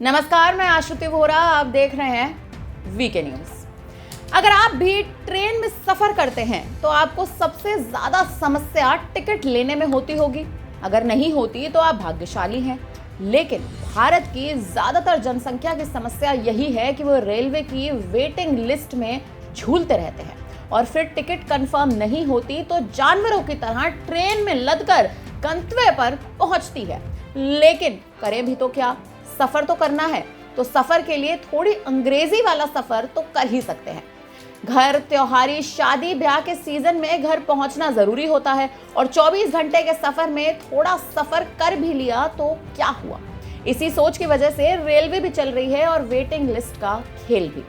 नमस्कार, मैं आश्रुति वोरा। आप देख रहे हैं वीके न्यूज। अगर आप भी ट्रेन में सफर करते हैं तो आपको सबसे ज्यादा समस्या टिकट लेने में होती होगी। अगर नहीं होती तो आप भाग्यशाली हैं। लेकिन भारत की ज्यादातर जनसंख्या की समस्या यही है कि वो रेलवे की वेटिंग लिस्ट में झूलते रहते हैं और फिर टिकट कंफर्म नहीं होती तो जानवरों की तरह ट्रेन में लदकर गंतव्य पर पहुंचती है। लेकिन करें भी तो क्या, सफर तो करना है, तो सफर के लिए थोड़ी अंग्रेजी वाला सफर तो कर ही सकते हैं। घर, त्योहारी, शादी ब्याह के सीजन में घर पहुंचना जरूरी होता है और 24 घंटे के सफर में थोड़ा सफर कर भी लिया तो क्या हुआ। इसी सोच की वजह से रेलवे भी चल रही है और वेटिंग लिस्ट का खेल भी।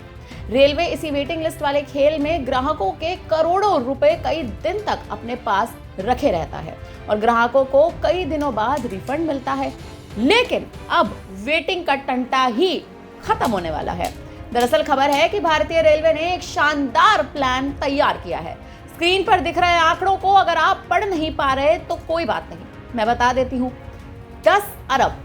रेलवे इसी वेटिंग लिस्ट वाले खेल में ग्राहकों के करोड़ों रुपए कई दिन तक अपने पास रखे रहता है और ग्राहकों को कई दिनों बाद रिफंड मिलता है। लेकिन अब वेटिंग का टंटा ही खत्म होने वाला है। दरअसल खबर है कि भारतीय रेलवे ने एक शानदार प्लान तैयार किया है। स्क्रीन पर दिख रहे आंकड़ों को अगर आप पढ़ नहीं पा रहे तो कोई बात नहीं, मैं बता देती हूँ। 10 अरब,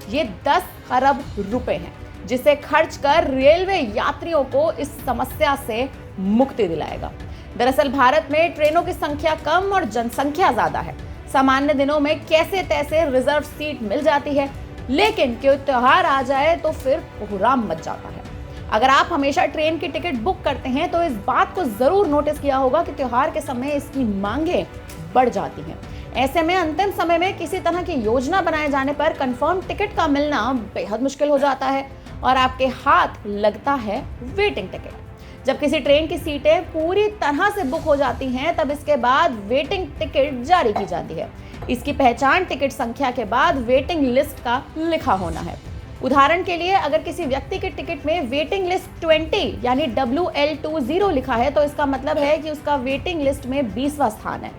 ये 10 अरब रुपए हैं जिसे खर्च कर रेलवे यात्रियों को इस समस्या से मुक्ति दिलाएगा। दरअसल भारत में ट्रेनों की संख्या कम और जनसंख्या ज्यादा है। सामान्य दिनों में कैसे तैसे रिजर्व सीट मिल जाती है, लेकिन कोई त्योहार आ जाए तो फिर कोहराम मच जाता है। अगर आप हमेशा ट्रेन की टिकट बुक करते हैं तो इस बात को जरूर नोटिस किया होगा कि त्योहार के समय इसकी मांगें बढ़ जाती हैं। ऐसे में अंतिम समय में किसी तरह की योजना बनाए जाने पर कंफर्म टिकट का मिलना बेहद मुश्किल हो जाता है और आपके हाथ लगता है वेटिंग टिकट। जब किसी ट्रेन की सीटें पूरी तरह से बुक हो जाती हैं तब इसके बाद वेटिंग टिकट जारी की जाती है। इसकी पहचान टिकट संख्या के बाद वेटिंग लिस्ट का लिखा होना है। उदाहरण के लिए अगर किसी व्यक्ति के टिकट में वेटिंग लिस्ट 20 यानी WL20 लिखा है तो इसका मतलब है कि उसका वेटिंग लिस्ट में 20वां स्थान है।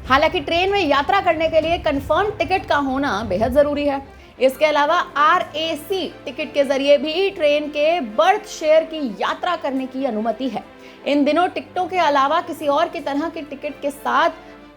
हालांकि ट्रेन में यात्रा करने के लिए कंफर्म टिकट का होना बेहद जरूरी है। इसके अलावा RAC टिकट के जरिए भी ट्रेन के बर्थ शेयर की यात्रा करने की अनुमति है। इन दिनों टिकटों के अलावा किसी और की तरह की टिकट के साथ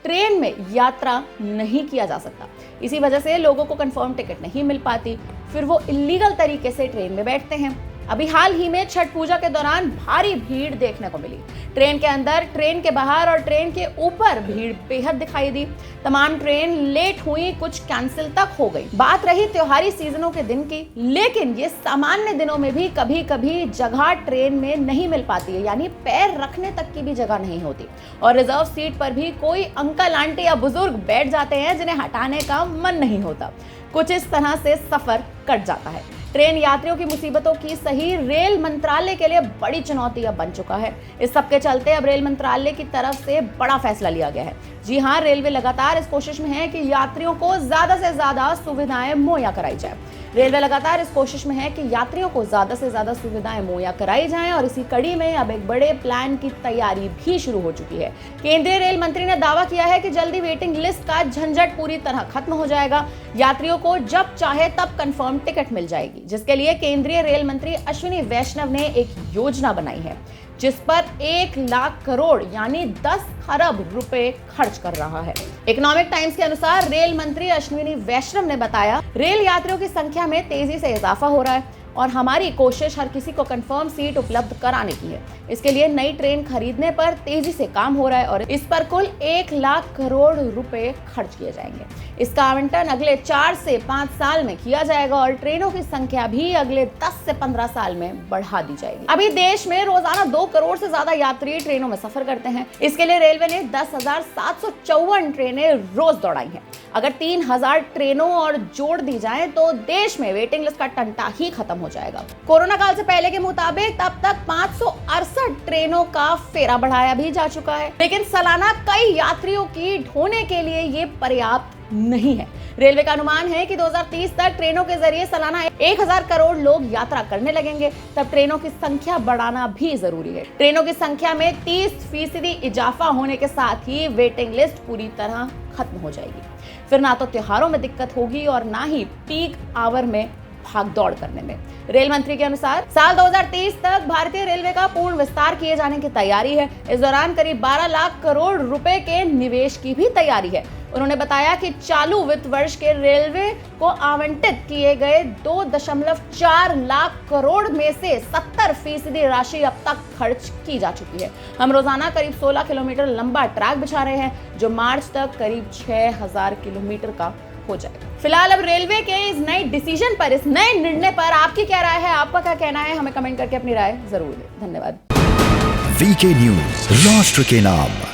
ट्रेन में यात्रा नहीं किया जा सकता। इसी वजह से लोगों को कंफर्म टिकट नहीं मिल पाती, फिर वो इलीगल तरीके से ट्रेन में बैठते हैं। अभी हाल ही में छठ पूजा के दौरान भारी भीड़ देखने को मिली। ट्रेन के अंदर, ट्रेन के बाहर और ट्रेन के ऊपर भीड़ बेहद दिखाई दी। तमाम ट्रेन लेट हुई, कुछ कैंसिल तक हो गई। बात रही त्योहारी सीजनों के दिन की, लेकिन ये सामान्य दिनों में भी कभी कभी जगह ट्रेन में नहीं मिल पाती है, यानी पैर रखने तक की भी जगह नहीं होती और रिजर्व सीट पर भी कोई अंकल आंटी या बुजुर्ग बैठ जाते हैं जिन्हें हटाने का मन नहीं होता। कुछ इस तरह से सफर कट जाता है। ट्रेन यात्रियों की मुसीबतों की सही रेल मंत्रालय के लिए बड़ी चुनौती अब बन चुका है। इस सब के चलते अब रेल मंत्रालय की तरफ से बड़ा फैसला लिया गया है। जी हाँ, रेलवे लगातार इस कोशिश में है कि यात्रियों को ज्यादा से ज्यादा सुविधाएं मुहैया कराई जाए। रेलवे लगातार इस कोशिश में है कि यात्रियों को ज्यादा से ज्यादा सुविधाएं मुहैया कराई जाएं और इसी कड़ी में अब एक बड़े प्लान की तैयारी भी शुरू हो चुकी है। केंद्रीय रेल मंत्री ने दावा किया है कि जल्दी वेटिंग लिस्ट का झंझट पूरी तरह खत्म हो जाएगा। यात्रियों को जब चाहे तब कंफर्म टिकट मिल जाएगी, जिसके लिए केंद्रीय रेल मंत्री अश्विनी वैष्णव ने एक योजना बनाई है जिस पर 1 लाख करोड़ यानी 10 अरब रुपए खर्च कर रहा है। इकोनॉमिक टाइम्स के अनुसार रेल मंत्री अश्विनी वैष्णव ने बताया, रेल यात्रियों की संख्या में तेजी से इजाफा हो रहा है और हमारी कोशिश हर किसी को कंफर्म सीट उपलब्ध कराने की है। इसके लिए नई ट्रेन खरीदने पर तेजी से काम हो रहा है और इस पर कुल 1 लाख करोड़ रुपए खर्च किए जाएंगे। इसका आवंटन अगले 4 से 5 साल में किया जाएगा और ट्रेनों की संख्या भी अगले 10 से 15 साल में बढ़ा दी जाएगी। अभी देश में रोजाना 2 करोड़ से ज्यादा यात्री ट्रेनों में सफर करते हैं। इसके लिए रेलवे ने 10,754 ट्रेनें रोज दौड़ाई हैं। अगर 3,000 ट्रेनों और जोड़ दी जाए तो देश में वेटिंग लिस्ट का टंटा ही खत्म हो जाएगा। कोरोना काल से पहले के मुताबिक अब तक 568 ट्रेनों का फेरा बढ़ाया भी जा चुका है, लेकिन सालाना कई यात्रियों की ढोने के लिए ये पर्याप्त नहीं है। रेलवे का अनुमान है कि 2030 तक ट्रेनों के जरिए सालाना 1000 करोड़ लोग यात्रा करने लगेंगे। तब ट्रेनों की संख्या बढ़ाना भी जरूरी है। ट्रेनों की संख्या में 30% इजाफा होने के साथ ही वेटिंग लिस्ट पूरी तरह खत्म हो जाएगी। फिर ना तो त्योहारों में दिक्कत होगी और ना ही पीक आवर में भाग दौड़ करने में। रेल मंत्री के अनुसार साल 2030 तक भारतीय रेलवे का पूर्ण विस्तार किए जाने की तैयारी है। इस दौरान करीब 12 लाख करोड़ रुपए के निवेश की भी तैयारी है। उन्होंने बताया कि चालू वित्त वर्ष के रेलवे को आवंटित किए गए 2.4 लाख करोड़ में से 70% राशि अब तक खर्च की जा चुकी है। हम रोजाना करीब 16 किलोमीटर लंबा ट्रैक बिछा रहे हैं, जो मार्च तक करीब 6000 किलोमीटर का हो जाएगा। फिलहाल अब रेलवे के इस नए डिसीजन पर, इस नए निर्णय पर आपकी क्या राय है, आपका क्या कहना है, हमें कमेंट करके अपनी राय जरूर दें। धन्यवाद। वीके न्यूज, राष्ट्र के नाम।